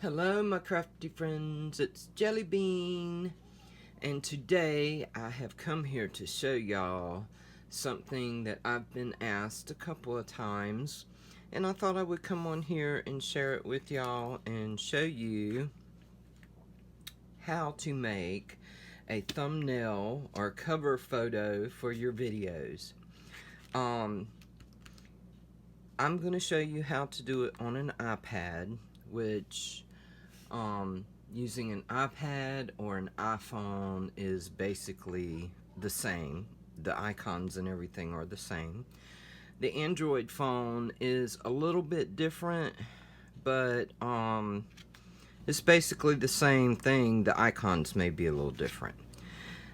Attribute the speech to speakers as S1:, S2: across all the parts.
S1: Hello my crafty friends, it's Jelly Bean, and today I have come here to show y'all something that I've been asked a couple of times, and I thought I would come on here and share it with y'all and show you how to make a thumbnail or cover photo for your videos. I'm going to show you how to do it on an iPad, which using an iPad or an iPhone is basically the same. The icons and everything are the same. The Android phone is a little bit different, but it's basically the same thing. The icons may be a little different.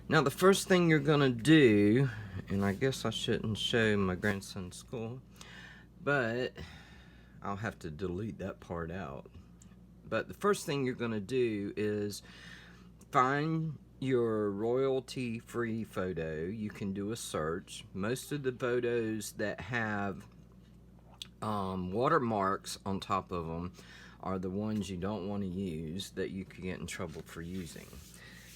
S1: Now the first thing you're gonna do, and I guess I shouldn't show my grandson's school, but I'll have to delete that part out. But the first thing you're going to do is find your royalty-free photo. You can do a search. Most of the photos that have watermarks on top of them are the ones you don't want to use, that you could get in trouble for using.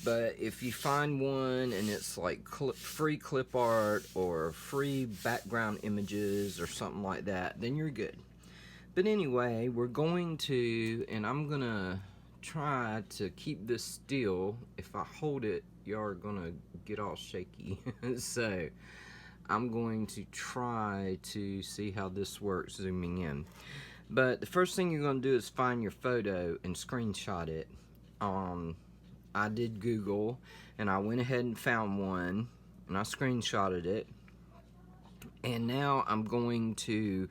S1: But if you find one and it's like free clip art or free background images or something like that, then you're good. But anyway, we're going to, and I'm gonna try to keep this still. If I hold it, you're gonna get all shaky. So I'm going to try to see how this works zooming in. But the first thing you're gonna do is find your photo and screenshot it. I did Google and I went ahead and found one and I screenshotted it. And now I'm going to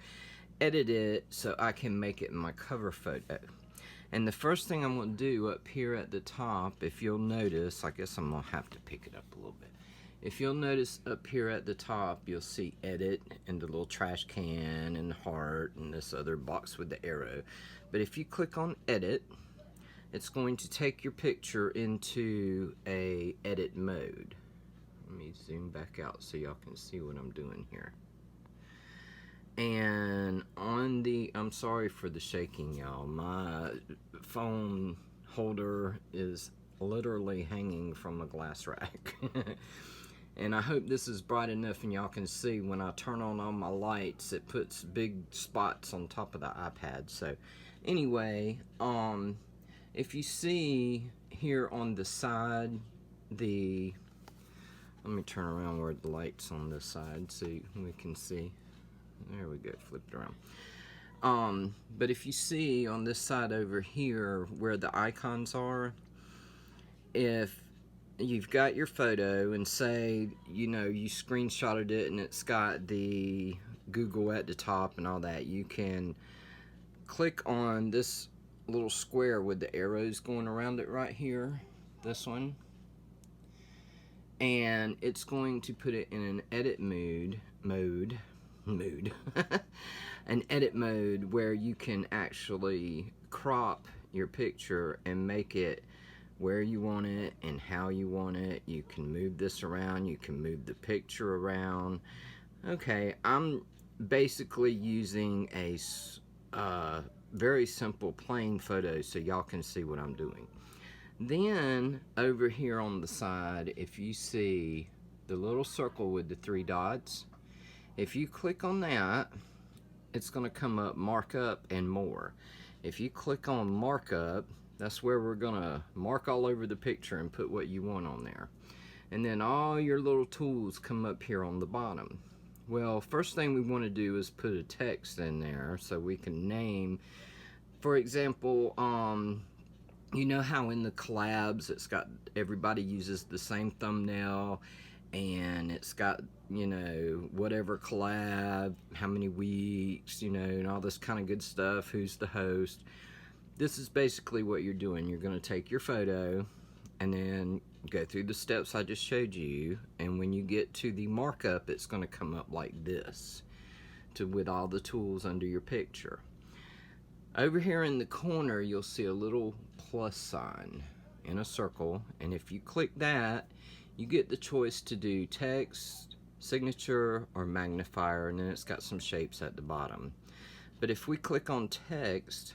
S1: edit it so I can make it my cover photo. And the first thing I'm going to do up here at the top, if you'll notice, I guess I'm going to have to pick it up a little bit. If you'll notice up here at the top, you'll see edit and the little trash can and heart and this other box with the arrow. But if you click on edit, it's going to take your picture into a edit mode. Let me zoom back out so y'all can see what I'm doing here. And on the, I'm sorry for the shaking, y'all. My phone holder is literally hanging from a glass rack. And I hope this is bright enough and y'all can see when I turn on all my lights, it puts big spots on top of the iPad. So anyway, if you see here on the side, let me turn around where the light's on this side so we can see. There we go, flipped around. But if you see on this side over here where the icons are, if you've got your photo and say, you know, you screenshotted it and it's got the Google at the top and all that, you can click on this little square with the arrows going around it right here, this one, and it's going to put it in an edit mode an edit mode where you can actually crop your picture and make it where you want it and how you want it. You can move this around, you can move the picture around. Okay, I'm basically using a very simple plain photo so y'all can see what I'm doing. Then over here on the side, if you see the little circle with the 3 dots, if you click on that, it's going to come up markup and more. If you click on markup, that's where we're going to mark all over the picture and put what you want on there. And then all your little tools come up here on the bottom. Well, first thing we want to do is put a text in there so we can name, for example, you know how in the collabs it's got, everybody uses the same thumbnail and it's got, you know, whatever collab, how many weeks, you know, and all this kind of good stuff, who's the host. This is basically what you're doing. You're going to take your photo and then go through the steps I just showed you, and when you get to the markup, it's going to come up like this, with all the tools under your picture. Over here in the corner, you'll see a little plus sign in a circle, and if you click that, you get the choice to do text, signature, or magnifier, and then it's got some shapes at the bottom. But if we click on text,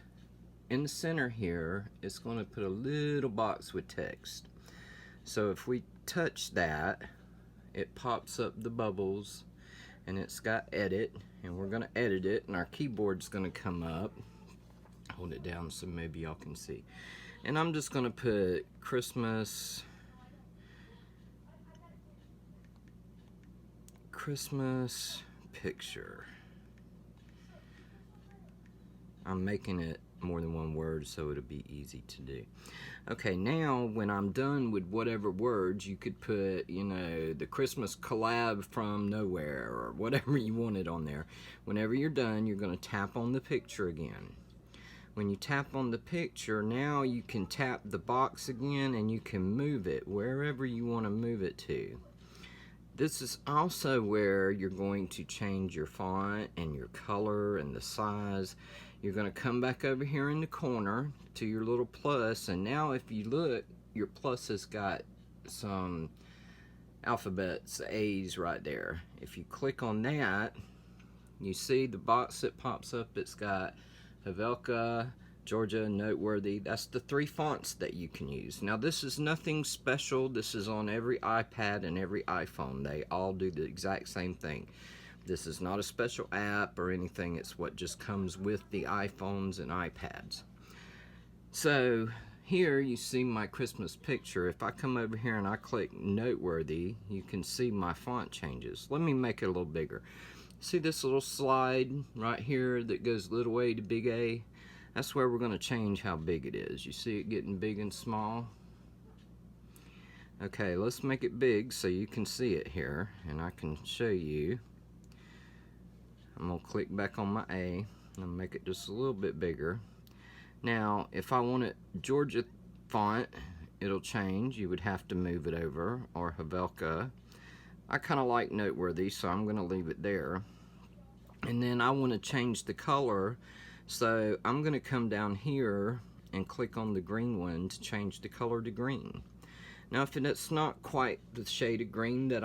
S1: in the center here, it's going to put a little box with text. So if we touch that, it pops up the bubbles, and it's got edit, and we're going to edit it, and our keyboard's going to come up. Hold it down so maybe y'all can see. And I'm just going to put Christmas picture. I'm making it more than one word so it'll be easy to do. Okay, now when I'm done with whatever words, you could put, you know, the Christmas collab from nowhere or whatever you wanted on there. Whenever you're done, you're going to tap on the picture again. When you tap on the picture, now you can tap the box again and you can move it wherever you want to move it to. This is also where you're going to change your font and your color and the size. You're going to come back over here in the corner to your little plus, and now if you look, your plus has got some alphabets, A's right there. If you click on that, you see the box that pops up. It's got Havelka, Georgia, Noteworthy. That's the 3 fonts that you can use. Now this is nothing special. This is on every iPad and every iPhone. They all do the exact same thing. This is not a special app or anything. It's what just comes with the iPhones and iPads. So here you see my Christmas picture. If I come over here and I click Noteworthy, you can see my font changes. Let me make it a little bigger. See this little slide right here that goes little a to big A? That's where we're going to change how big it is. You see it getting big and small? Okay, let's make it big so you can see it here, and I can show you. I'm going to click back on my A and make it just a little bit bigger. Now, if I want it Georgia font, it'll change. You would have to move it over, or Havelka. I kind of like Noteworthy, so I'm going to leave it there. And then I want to change the color, so I'm going to come down here and click on the green one to change the color to green. Now, if it's not quite the shade of green that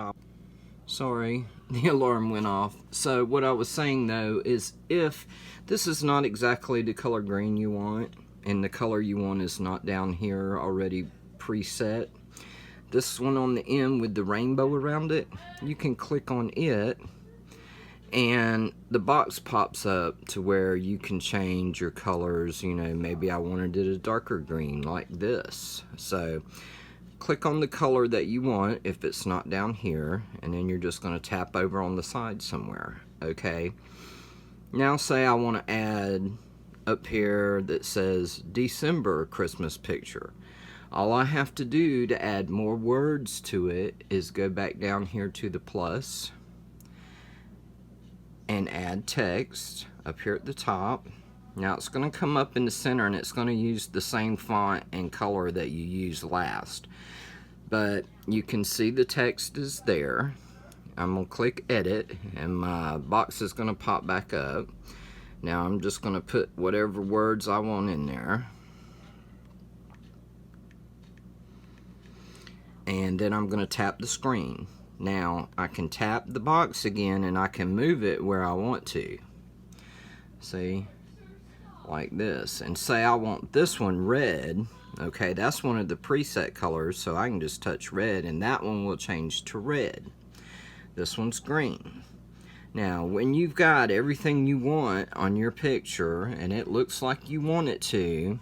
S1: Sorry, the alarm went off. So what I was saying though is, if this is not exactly the color green you want, and the color you want is not down here already preset, this one on the end with the rainbow around it, you can click on it and the box pops up to where you can change your colors. You know, maybe I wanted it a darker green like this. So click on the color that you want if it's not down here, and then you're just going to tap over on the side somewhere. Okay, now say I want to add up here that says December Christmas picture. All I have to do to add more words to it is go back down here to the plus and add text up here at the top. Now it's going to come up in the center, and it's going to use the same font and color that you used last. But you can see the text is there. I'm going to click edit, and my box is going to pop back up. Now I'm just going to put whatever words I want in there. And then I'm going to tap the screen. Now I can tap the box again, and I can move it where I want to. See? Like this. And say I want this one red. Okay, that's one of the preset colors, so I can just touch red and that one will change to red. This one's green. Now when you've got everything you want on your picture and it looks like you want it to,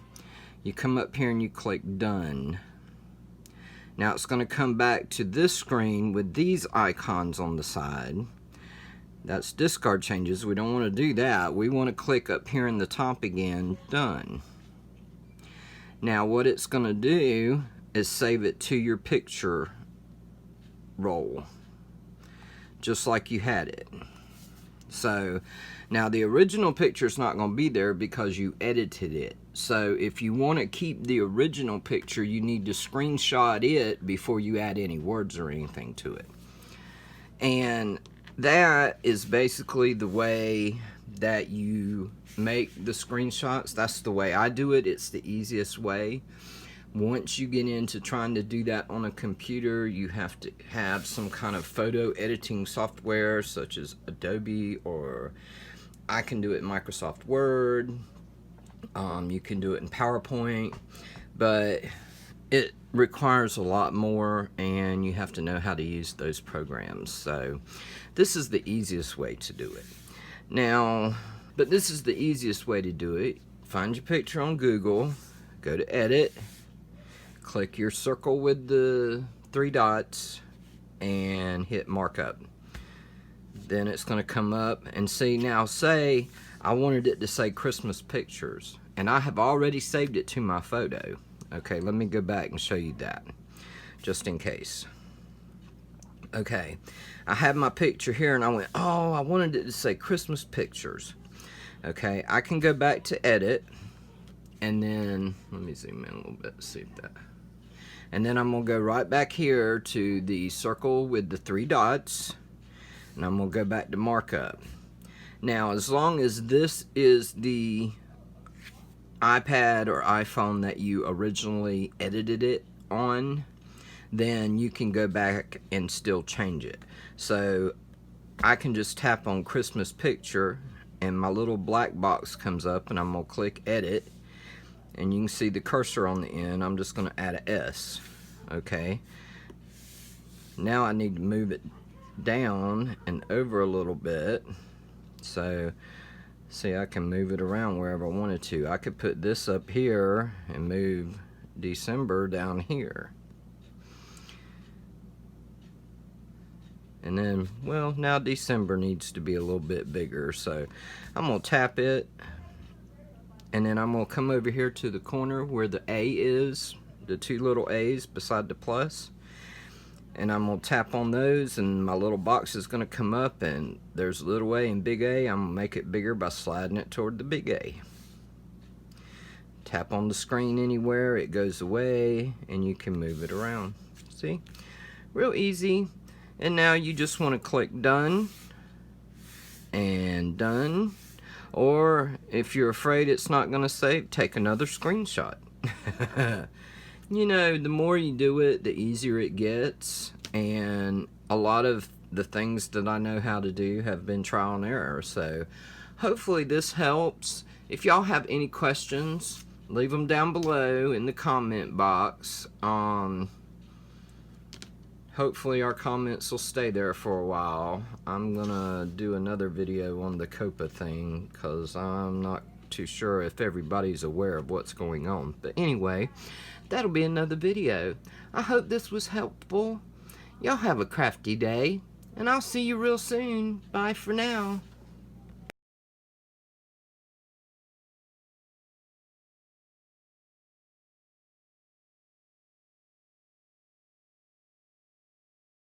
S1: you come up here and you click done. Now it's going to come back to this screen with these icons on the side. That's discard changes. We don't want to do that. We want to click up here in the top again, done. Now what it's going to do is save it to your picture roll, just like you had it. So now the original picture is not going to be there because you edited it. So if you want to keep the original picture, you need to screenshot it before you add any words or anything to it. And that is basically the way that you make the screenshots. That's the way I do it. It's the easiest way. Once you get into trying to do that on a computer, you have to have some kind of photo editing software such as Adobe, or I can do it in Microsoft Word. You can do it in PowerPoint, but it requires a lot more, and you have to know how to use those programs. So this is the easiest way to do it. Now, but this is the easiest way to do it. Find your picture on Google, go to Edit, click your circle with the 3 dots, and hit Markup. Then it's going to come up, and see, now say I wanted it to say Christmas pictures, and I have already saved it to my photo. Okay, let me go back and show you that, just in case. Okay, I have my picture here, and I went, oh, I wanted it to say Christmas pictures. Okay, I can go back to Edit, and then, let me zoom in a little bit, see if that, and then I'm going to go right back here to the circle with the 3 dots, and I'm going to go back to Markup. Now, as long as this is the iPad or iPhone that you originally edited it on, then you can go back and still change it. So I can just tap on Christmas picture, and my little black box comes up, and I'm going to click Edit, and you can see the cursor on the end. I'm just going to add an S. Okay, now I need to move it down and over a little bit. So see, I can move it around wherever I wanted to. I could put this up here and move December down here. And then, well, now December needs to be a little bit bigger, so I'm going to tap it, and then I'm going to come over here to the corner where the A is, the 2 little A's beside the plus, and I'm going to tap on those, and my little box is going to come up, and there's little A and big A. I'm going to make it bigger by sliding it toward the big A. Tap on the screen anywhere, it goes away, and you can move it around. See? Real easy. And now you just want to click Done, and Done. Or if you're afraid it's not going to save, take another screenshot. You know, the more you do it, the easier it gets. And a lot of the things that I know how to do have been trial and error. So hopefully this helps. If y'all have any questions, leave them down below in the comment box. Hopefully our comments will stay there for a while. I'm gonna do another video on the COPA thing, because I'm not too sure if everybody's aware of what's going on. But anyway, that'll be another video. I hope this was helpful. Y'all have a crafty day, and I'll see you real soon. Bye for now.